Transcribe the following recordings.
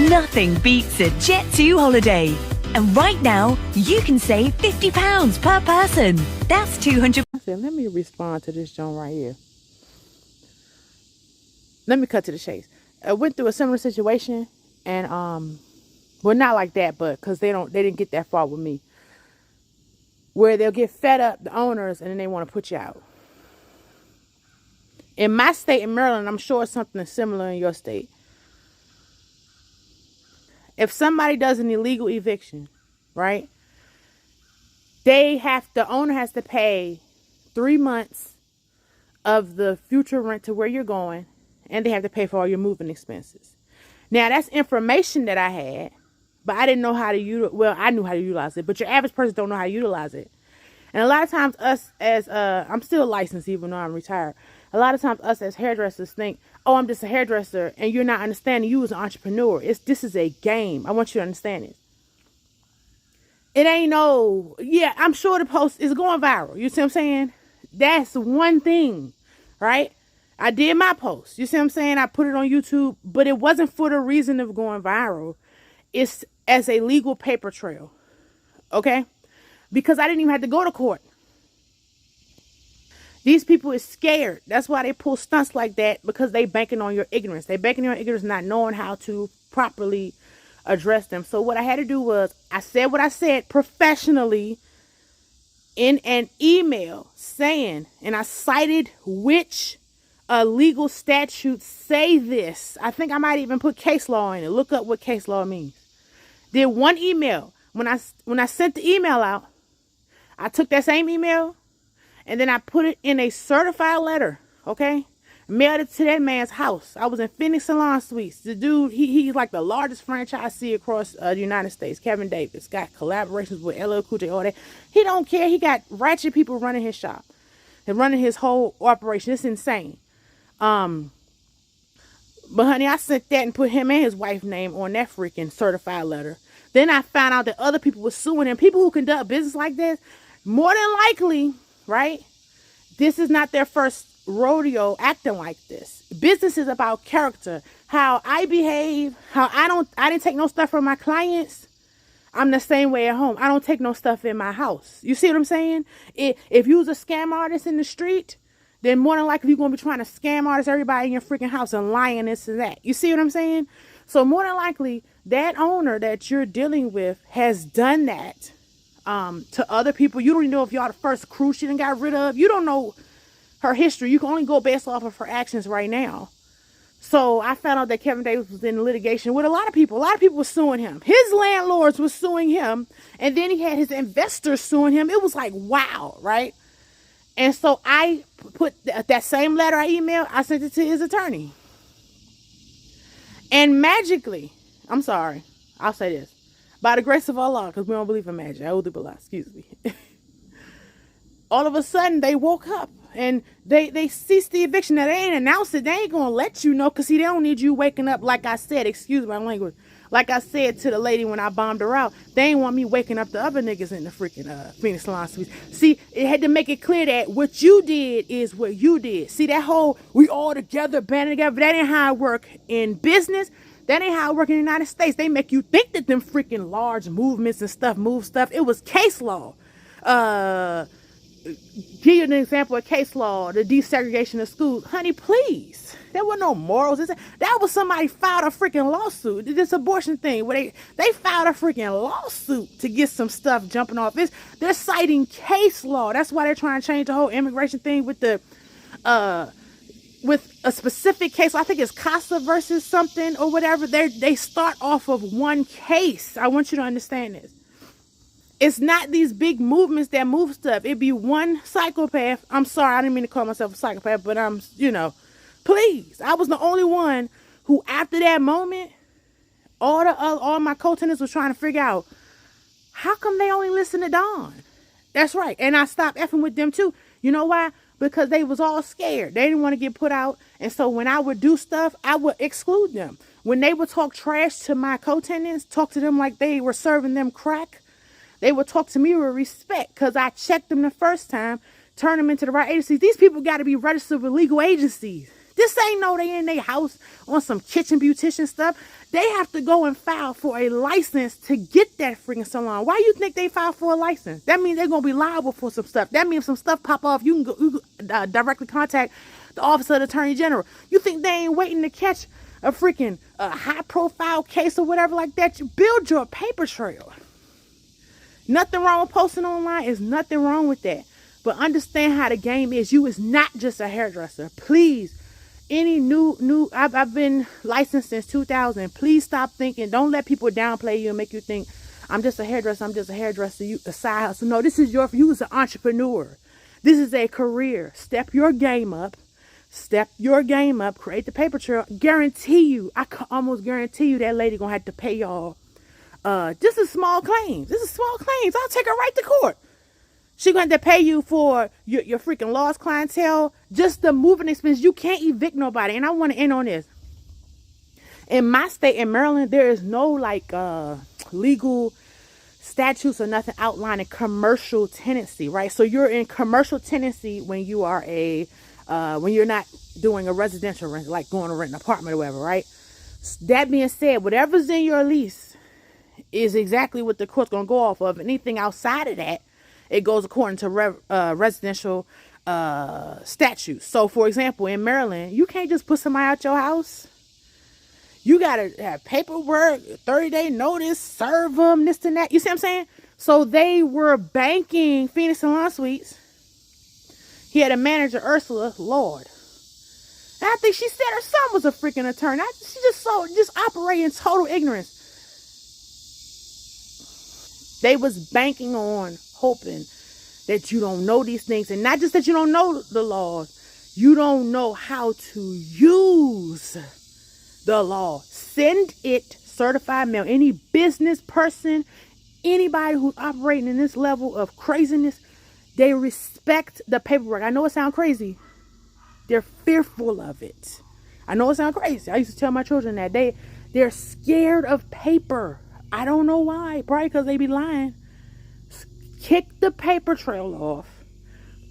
Nothing beats a Jet2 holiday. And right now, you can save £50 per person. That's £200. Let me respond to this joint right here. Let me cut to the chase. I went through a similar situation, and well, not like that, but because they didn't get that far with me, where they'll get fed up, the owners, and then they want to put you out. In my state, in Maryland, I'm sure it's something similar in your state. If somebody does an illegal eviction, right, the owner has to pay 3 months of the future rent to where you're going, and they have to pay for all your moving expenses. Now, that's information that I had, but I didn't know how to I knew how to utilize it, but your average person don't know how to utilize it. And a lot of times us as, I'm still licensed even though I'm retired. A lot of times us as hairdressers think, oh, I'm just a hairdresser, and you're not understanding you as an entrepreneur. This is a game. I want you to understand it. It ain't I'm sure the post is going viral. You see what I'm saying? That's one thing, right? I did my post. You see what I'm saying? I put it on YouTube, but it wasn't for the reason of going viral. It's as a legal paper trail, okay? Because I didn't even have to go to court. These people is scared. That's why they pull stunts like that, because they banking on your ignorance. They banking on your ignorance, not knowing how to properly address them. So what I had to do was, I said what I said professionally in an email saying, and I cited which legal statutes say this. I think I might even put case law in it. Look up what case law means. Did one email. When I sent the email out, I took that same email, and then I put it in a certified letter, okay? Mailed it to that man's house. I was in Phoenix Salon Suites. The dude, he's like the largest franchisee across the United States. Kevin Davis got collaborations with LL Cool J, all that. He don't care. He got ratchet people running his shop and running his whole operation. It's insane. But honey, I sent that and put him and his wife's name on that freaking certified letter. Then I found out that other people were suing him. People who conduct business like this, more than likely, right? This is not their first rodeo acting like this. Business is about character. How I behave, how I didn't take no stuff from my clients. I'm the same way at home. I don't take no stuff in my house. You see what I'm saying? If you was a scam artist in the street, then more than likely you're going to be trying to scam artist everybody in your freaking house and lying this and that. You see what I'm saying? So more than likely, that owner that you're dealing with has done that to other people. You don't even know if y'all the first crew she done got rid of. You don't know her history. You can only go based off of her actions right now. So I found out that Kevin Davis was in litigation with a lot of people. A lot of people were suing him. His landlords were suing him. And then he had his investors suing him. It was like, wow, right? And so I put that same letter I emailed, I sent it to his attorney. And magically, I'm sorry, I'll say this. By the grace of Allah, because we don't believe in magic. Excuse me. All of a sudden, they woke up and they ceased the eviction. Now, they ain't announced it. They ain't going to let you know, because see, they don't need you waking up, like I said, excuse my language, like I said to the lady when I bombed her out. They ain't want me waking up the other niggas in the freaking Phoenix Salon Suites. See, it had to make it clear that what you did is what you did. See, that whole we all together, banding together, that ain't how it work in business. That ain't how it work in the United States. They make you think that them freaking large movements and stuff move stuff. It was case law. Give you an example of case law, the desegregation of schools. Honey, please. There were no morals. That was somebody filed a freaking lawsuit. This abortion thing where they filed a freaking lawsuit to get some stuff jumping off. They're citing case law. That's why they're trying to change the whole immigration thing with with a specific case. I think it's CASA versus something or whatever. They start off of one case. I want you to understand this. It's not these big movements that move stuff. It'd be one psychopath. I'm sorry, I didn't mean to call myself a psychopath, but please. I was the only one who, after that moment, all my co-tenants was trying to figure out, how come they only listen to Dawn? That's right. And I stopped effing with them too. You know why? Because they was all scared. They didn't want to get put out. And so when I would do stuff, I would exclude them. When they would talk trash to my co-tenants, talk to them like they were serving them crack, they would talk to me with respect, because I checked them the first time, turned them into the right agencies. These people got to be registered with legal agencies This ain't no they in their house on some kitchen beautician stuff. They have to go and file for a license to get that freaking salon. Why you think they file for a license? That means they're going to be liable for some stuff. That means if some stuff pop off, you can directly contact the Office of the Attorney General. You think they ain't waiting to catch a freaking high profile case or whatever like that? You build your paper trail. Nothing wrong with posting online. There's nothing wrong with that. But understand how the game is. You is not just a hairdresser. Please. Any I've been licensed since 2000. Please stop thinking. Don't let people downplay you and make you think I'm just a hairdresser. I'm just a hairdresser. You a side hustle. No, this is you as an entrepreneur. This is a career. Step your game up. Step your game up. Create the paper trail. Guarantee you. I can almost guarantee you that lady gonna have to pay y'all. This is small claims. This is small claims. I'll take her right to court. She going to pay you for your freaking lost clientele, just the moving expense. You can't evict nobody. And I want to end on this. In my state, in Maryland, there is no legal statutes or nothing outlining commercial tenancy, right? So you're in commercial tenancy when you are when you're not doing a residential rent, like going to rent an apartment or whatever, right? That being said, whatever's in your lease is exactly what the court's going to go off of. Anything outside of that, it goes according to residential statutes. So, for example, in Maryland, you can't just put somebody out your house. You got to have paperwork, 30-day notice, serve them, this and that. You see what I'm saying? So they were banking Phoenix Salon Suites. He had a manager, Ursula, Lord. And I think she said her son was a freaking attorney. She just operating in total ignorance. They was banking on hoping that you don't know these things, and not just that you don't know the laws, you don't know how to use the law. Send it certified mail. Any business person, anybody who's operating in this level of craziness, they respect the paperwork. I know it sounds crazy. They're fearful of it. I know it sounds crazy. I used to tell my children that they're scared of paper. I don't know why. Probably because they be lying. Kick the paper trail off.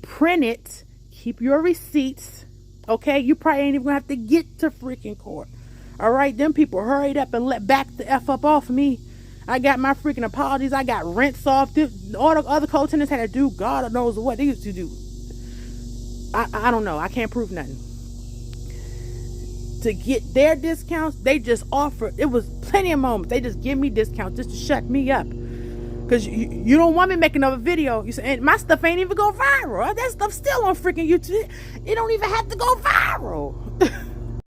Print it. Keep your receipts. Okay? You probably ain't even going to have to get to freaking court. All right? Them people hurried up and let back the F up off me. I got my freaking apologies. I got rents off. All the other co-tenants had to do God knows what they used to do. I don't know. I can't prove nothing. To get their discounts, they just offered. It was plenty of moments. They just give me discounts just to shut me up. Because you don't want me making another video. You say, and my stuff ain't even go viral. That stuff's still on freaking YouTube. It don't even have to go viral.